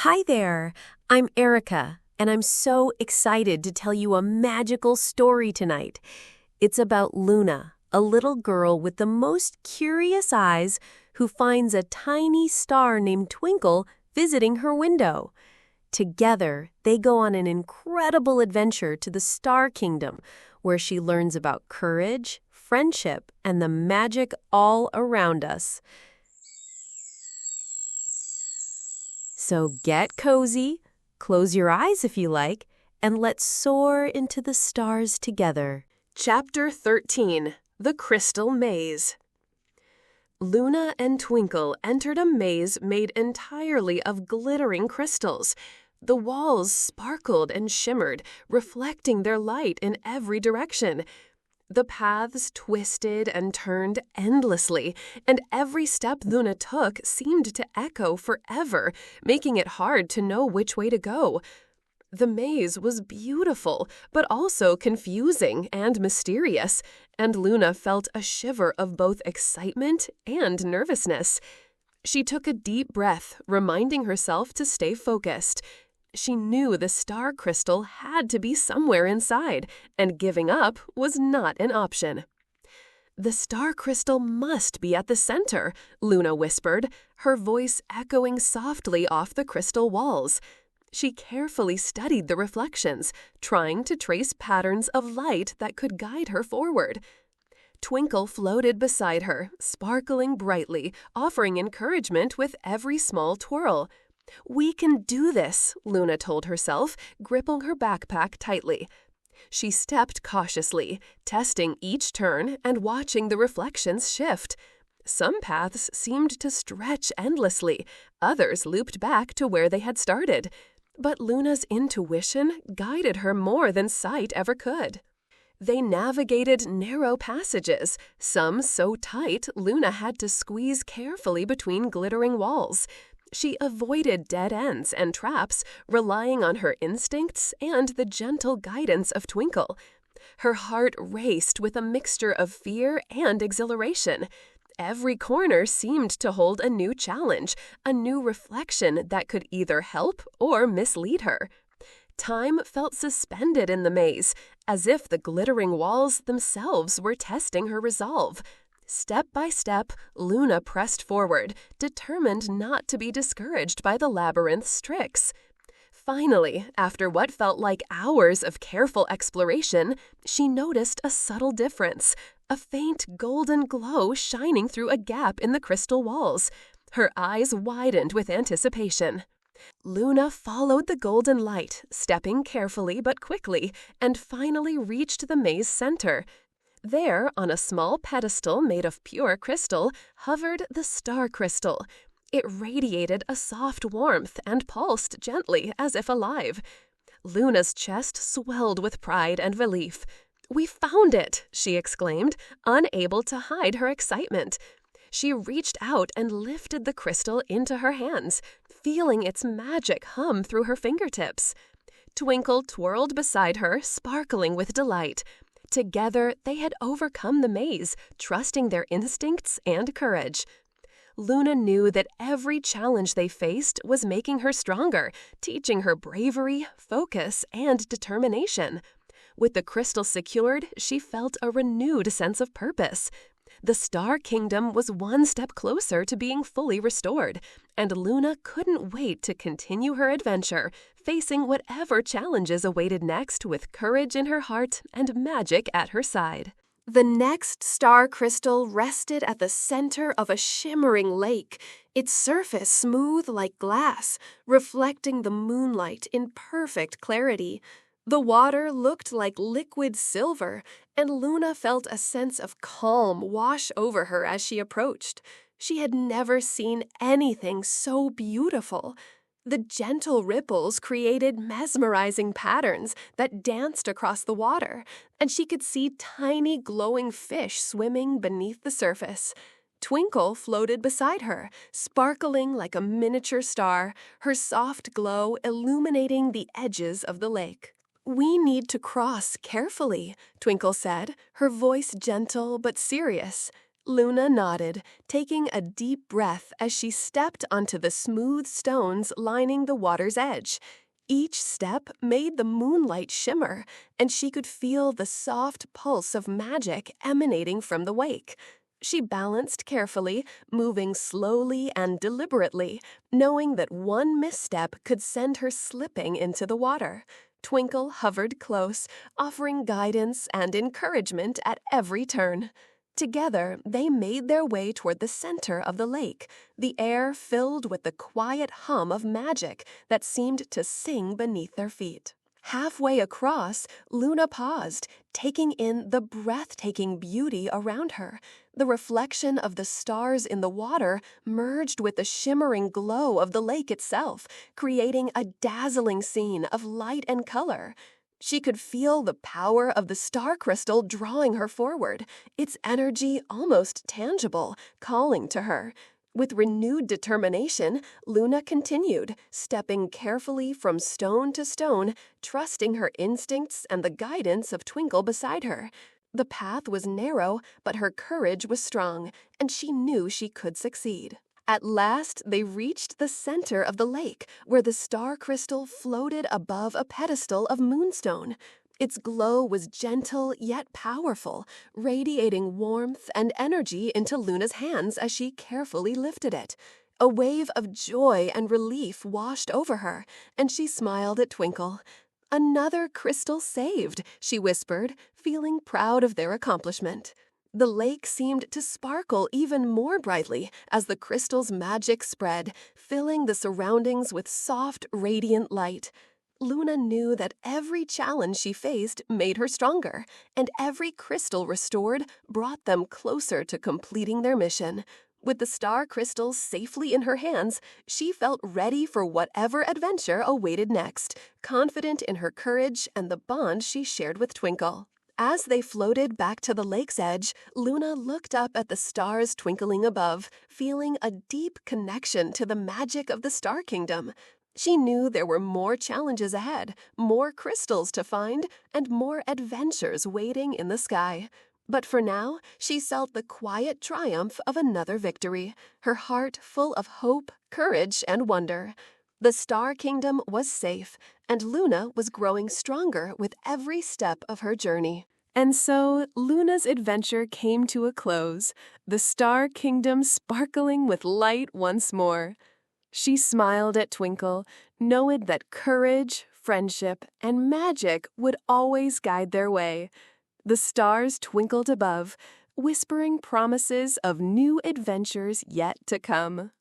Hi there, I'm Erica, and I'm so excited to tell you a magical story tonight. It's about Luna, a little girl with the most curious eyes who finds a tiny star named Twinkle visiting her window. Together, they go on an incredible adventure to the Star Kingdom, where she learns about courage, friendship, and the magic all around us. So get cozy, close your eyes if you like, and let's soar into the stars together. Chapter 13, The Crystal Maze. Luna and Twinkle entered a maze made entirely of glittering crystals. The walls sparkled and shimmered, reflecting their light in every direction. The paths twisted and turned endlessly, and every step Luna took seemed to echo forever, making it hard to know which way to go. The maze was beautiful, but also confusing and mysterious, and Luna felt a shiver of both excitement and nervousness. She took a deep breath, reminding herself to stay focused. She knew the star crystal had to be somewhere inside, and giving up was not an option. "The star crystal must be at the center," Luna whispered, her voice echoing softly off the crystal walls. She carefully studied the reflections, trying to trace patterns of light that could guide her forward. Twinkle floated beside her, sparkling brightly, offering encouragement with every small twirl. "We can do this," Luna told herself, gripping her backpack tightly. She stepped cautiously, testing each turn and watching the reflections shift. Some paths seemed to stretch endlessly, others looped back to where they had started. But Luna's intuition guided her more than sight ever could. They navigated narrow passages, some so tight Luna had to squeeze carefully between glittering walls. She avoided dead ends and traps, relying on her instincts and the gentle guidance of Twinkle. Her heart raced with a mixture of fear and exhilaration. Every corner seemed to hold a new challenge, a new reflection that could either help or mislead her. Time felt suspended in the maze, as if the glittering walls themselves were testing her resolve. Step by step, Luna pressed forward, determined not to be discouraged by the labyrinth's tricks. Finally, after what felt like hours of careful exploration, she noticed a subtle difference, a faint golden glow shining through a gap in the crystal walls. Her eyes widened with anticipation. Luna followed the golden light, stepping carefully but quickly, and finally reached the maze center. There, on a small pedestal made of pure crystal, hovered the star crystal. It radiated a soft warmth and pulsed gently as if alive. Luna's chest swelled with pride and relief. "We found it!" she exclaimed, unable to hide her excitement. She reached out and lifted the crystal into her hands, feeling its magic hum through her fingertips. Twinkle twirled beside her, sparkling with delight. Together, they had overcome the maze, trusting their instincts and courage. Luna knew that every challenge they faced was making her stronger, teaching her bravery, focus, and determination. With the crystal secured, she felt a renewed sense of purpose. The Star Kingdom was one step closer to being fully restored, and Luna couldn't wait to continue her adventure, facing whatever challenges awaited next with courage in her heart and magic at her side. The next star crystal rested at the center of a shimmering lake, its surface smooth like glass, reflecting the moonlight in perfect clarity. The water looked like liquid silver, and Luna felt a sense of calm wash over her as she approached. She had never seen anything so beautiful. The gentle ripples created mesmerizing patterns that danced across the water, and she could see tiny glowing fish swimming beneath the surface. Twinkle floated beside her, sparkling like a miniature star, her soft glow illuminating the edges of the lake. "We need to cross carefully," Twinkle said, her voice gentle but serious. Luna nodded, taking a deep breath as she stepped onto the smooth stones lining the water's edge. Each step made the moonlight shimmer, and she could feel the soft pulse of magic emanating from the wake. She balanced carefully, moving slowly and deliberately, knowing that one misstep could send her slipping into the water. Twinkle hovered close, offering guidance and encouragement at every turn. Together, they made their way toward the center of the lake, the air filled with the quiet hum of magic that seemed to sing beneath their feet. Halfway across, Luna paused, taking in the breathtaking beauty around her. The reflection of the stars in the water merged with the shimmering glow of the lake itself, creating a dazzling scene of light and color. She could feel the power of the star crystal drawing her forward, its energy almost tangible, calling to her. With renewed determination, Luna continued, stepping carefully from stone to stone, trusting her instincts and the guidance of Twinkle beside her. The path was narrow, but her courage was strong, and she knew she could succeed. At last, they reached the center of the lake, where the star crystal floated above a pedestal of moonstone. Its glow was gentle yet powerful, radiating warmth and energy into Luna's hands as she carefully lifted it. A wave of joy and relief washed over her, and she smiled at Twinkle. "Another crystal saved," she whispered, feeling proud of their accomplishment. The lake seemed to sparkle even more brightly as the crystal's magic spread, filling the surroundings with soft, radiant light. Luna knew that every challenge she faced made her stronger, and every crystal restored brought them closer to completing their mission. With the star crystals safely in her hands, she felt ready for whatever adventure awaited next, confident in her courage and the bond she shared with Twinkle. As they floated back to the lake's edge, Luna looked up at the stars twinkling above, feeling a deep connection to the magic of the Star Kingdom. She knew there were more challenges ahead, more crystals to find, and more adventures waiting in the sky. But for now, she felt the quiet triumph of another victory, her heart full of hope, courage, and wonder. The Star Kingdom was safe, and Luna was growing stronger with every step of her journey. And so, Luna's adventure came to a close, the Star Kingdom sparkling with light once more. She smiled at Twinkle, knowing that courage, friendship, and magic would always guide their way. The stars twinkled above, whispering promises of new adventures yet to come.